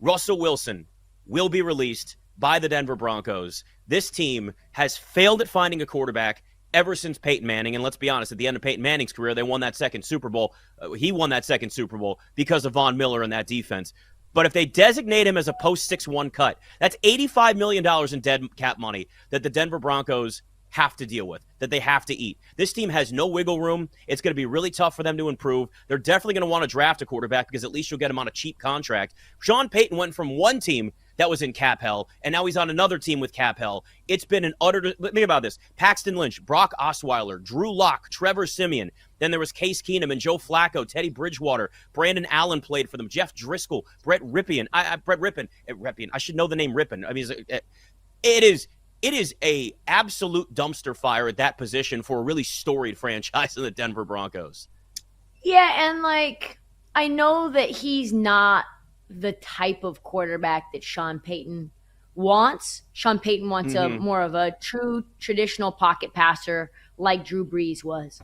Russell Wilson will be released by the Denver Broncos. This team has failed at finding a quarterback ever since Peyton Manning. And let's be honest, at the end of Peyton Manning's career, they won that second Super Bowl. He won that second Super Bowl because of Von Miller and that defense. But if they designate him as a post-6-1 cut, that's $85 million in dead cap money that the Denver Broncos have to deal with, that they have to eat. This team has no wiggle room. It's going to be really tough for them to improve. They're definitely going to want to draft a quarterback because at least you'll get him on a cheap contract. Sean Payton went from one team that was in cap hell, and now he's on another team with cap hell. It's been an utter... Think about this. Paxton Lynch, Brock Osweiler, Drew Lock, Trevor Siemian. Then there was Case Keenum and Joe Flacco, Teddy Bridgewater. Brandon Allen played for them. Jeff Driscoll, Brett Rypien. I should know the name Rypien. I mean, it is a absolute dumpster fire at that position for a really storied franchise in the Denver Broncos. Yeah, and I know that he's not the type of quarterback that Sean Payton wants. Sean Payton wants a more of a true traditional pocket passer like Drew Brees was.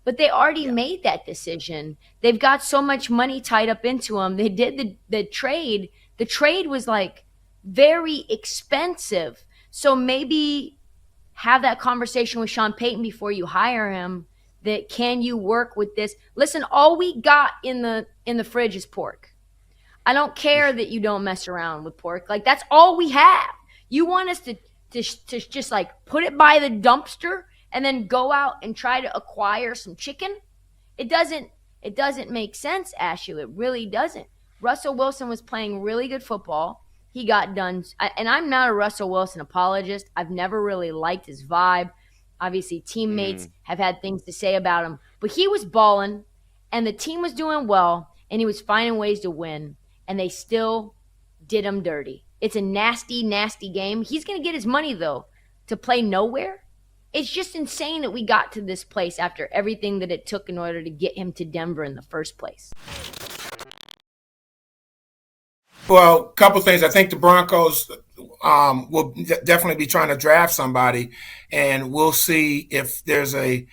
But they already made that decision. They've got so much money tied up into him. They did the trade. The trade was very expensive. So maybe have that conversation with Sean Payton before you hire him. That can you work with this? Listen, all we got in the fridge is pork. I don't care that you don't mess around with pork. That's all we have. You want us to just put it by the dumpster and then go out and try to acquire some chicken? It doesn't make sense, Ashu. It really doesn't. Russell Wilson was playing really good football. He got done. And I'm not a Russell Wilson apologist. I've never really liked his vibe. Obviously, teammates have had things to say about him. But he was balling, and the team was doing well, and he was finding ways to win. And they still did him dirty. It's a nasty, nasty game. He's going to get his money, though, to play nowhere. It's just insane that we got to this place after everything that it took in order to get him to Denver in the first place. Well, a couple things. I think the Broncos will definitely be trying to draft somebody, and we'll see if there's a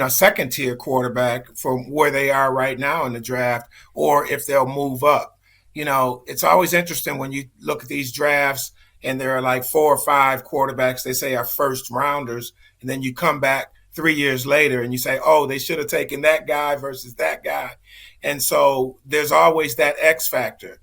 second-tier quarterback from where they are right now in the draft, or if they'll move up. It's always interesting when you look at these drafts and there are 4 or 5 quarterbacks they say are first rounders, and then you come back 3 years later and you say, oh, they should have taken that guy versus that guy. And so there's always that X factor.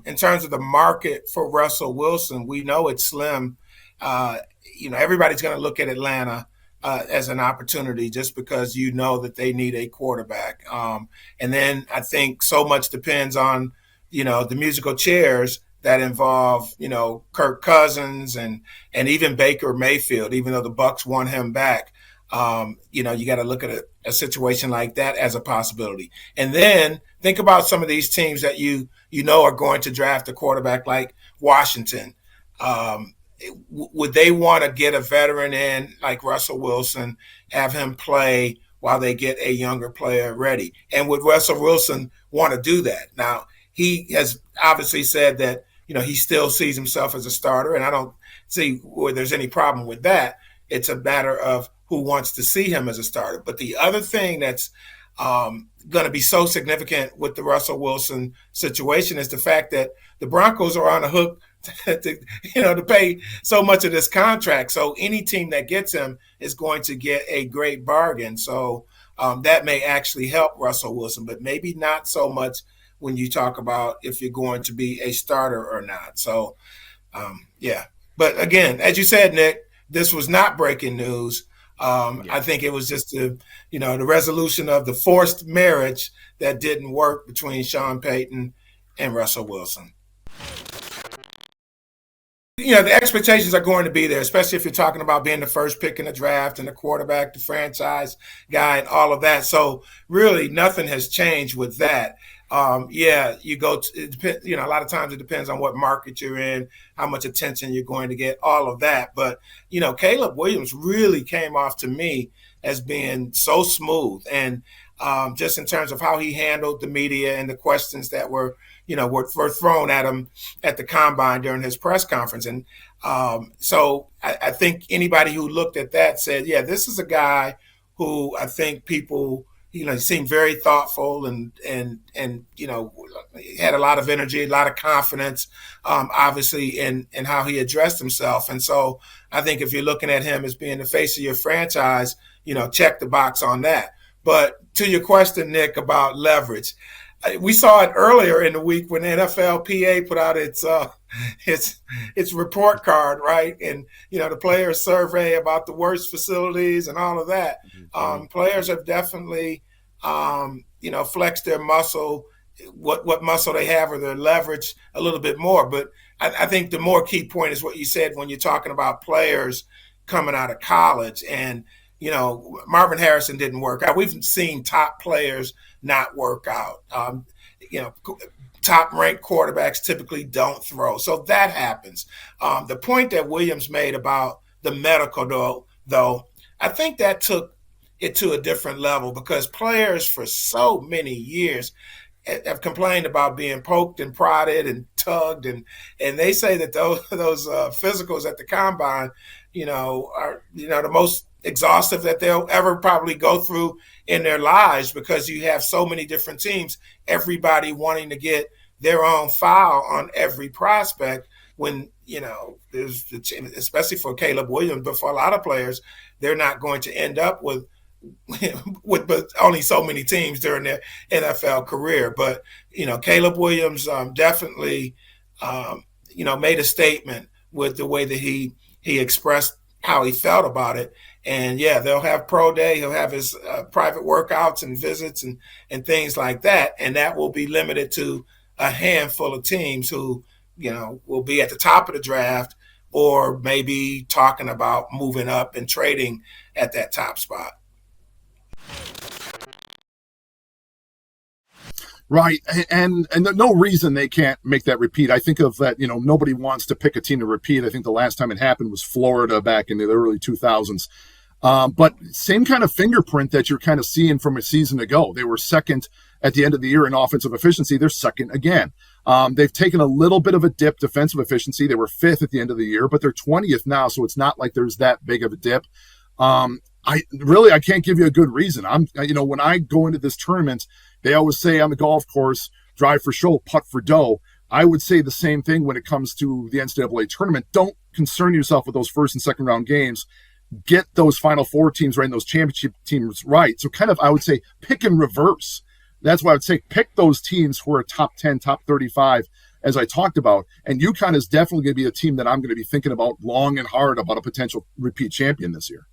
In terms of the market for Russell Wilson, we know it's slim. Everybody's going to look at Atlanta as an opportunity just because that they need a quarterback. And then I think so much depends on the musical chairs that involve, Kirk Cousins and even Baker Mayfield, even though the Bucs want him back. You got to look at a situation like that as a possibility. And then think about some of these teams that are going to draft a quarterback like Washington. Would they want to get a veteran in like Russell Wilson, have him play while they get a younger player ready? And would Russell Wilson want to do that? Now, he has obviously said that, he still sees himself as a starter, and I don't see where there's any problem with that. It's a matter of who wants to see him as a starter. But the other thing that's going to be so significant with the Russell Wilson situation is the fact that the Broncos are on the hook to pay so much of this contract. So any team that gets him is going to get a great bargain. So that may actually help Russell Wilson, but maybe not so much when you talk about if you're going to be a starter or not. So, yeah. But again, as you said, Nick, this was not breaking news. I think it was just the resolution of the forced marriage that didn't work between Sean Payton and Russell Wilson. The expectations are going to be there, especially if you're talking about being the first pick in the draft and the quarterback, the franchise guy, and all of that. So really nothing has changed with that. You go to, a lot of times it depends on what market you're in, how much attention you're going to get, all of that. But, Caleb Williams really came off to me as being so smooth. And just in terms of how he handled the media and the questions that were thrown at him at the combine during his press conference. And so I think anybody who looked at that said, yeah, this is a guy who I think people he seemed very thoughtful and had a lot of energy, a lot of confidence, obviously in how he addressed himself. And so I think if you're looking at him as being the face of your franchise, check the box on that. But to your question, Nick, about leverage, we saw it earlier in the week when NFLPA put out its report card, right? And the players survey about the worst facilities and all of that. Players have definitely flexed their muscle, what muscle they have, or their leverage a little bit more. But I think the more key point is what you said when you're talking about players coming out of college. And Marvin Harrison didn't work out. We've seen top players not work out. Top ranked quarterbacks typically don't throw. So that happens. The point that Williams made about the medical, though, I think that took it to a different level, because players for so many years have complained about being poked and prodded and tugged, and they say that those physicals at the combine, are the most exhaustive that they'll ever probably go through in their lives, because you have so many different teams, everybody wanting to get their own foul on every prospect. When there's, especially for Caleb Williams, but for a lot of players, they're not going to end up with only so many teams during their NFL career. But Caleb Williams definitely made a statement with the way that he expressed how he felt about it. And yeah, they'll have pro day. He'll have his private workouts and visits and things like that. And that will be limited to a handful of teams who, will be at the top of the draft, or maybe talking about moving up and trading at that top spot. Right. And no reason they can't make that repeat. I think of that, nobody wants to pick a team to repeat. I think the last time it happened was Florida back in the early 2000s. But same kind of fingerprint that you're kind of seeing from a season ago. They were second at the end of the year in offensive efficiency. They're second again. They've taken a little bit of a dip defensive efficiency. They were fifth at the end of the year, but they're 20th now. So it's not like there's that big of a dip. I can't give you a good reason. When I go into this tournament, they always say on the golf course, drive for show, putt for dough. I would say the same thing when it comes to the NCAA tournament. Don't concern yourself with those first and second round games. Get those Final Four teams right and those championship teams right. So kind of, I would say, pick and reverse. That's why I would say pick those teams who are top 10, top 35, as I talked about. And UConn is definitely going to be a team that I'm going to be thinking about long and hard about a potential repeat champion this year.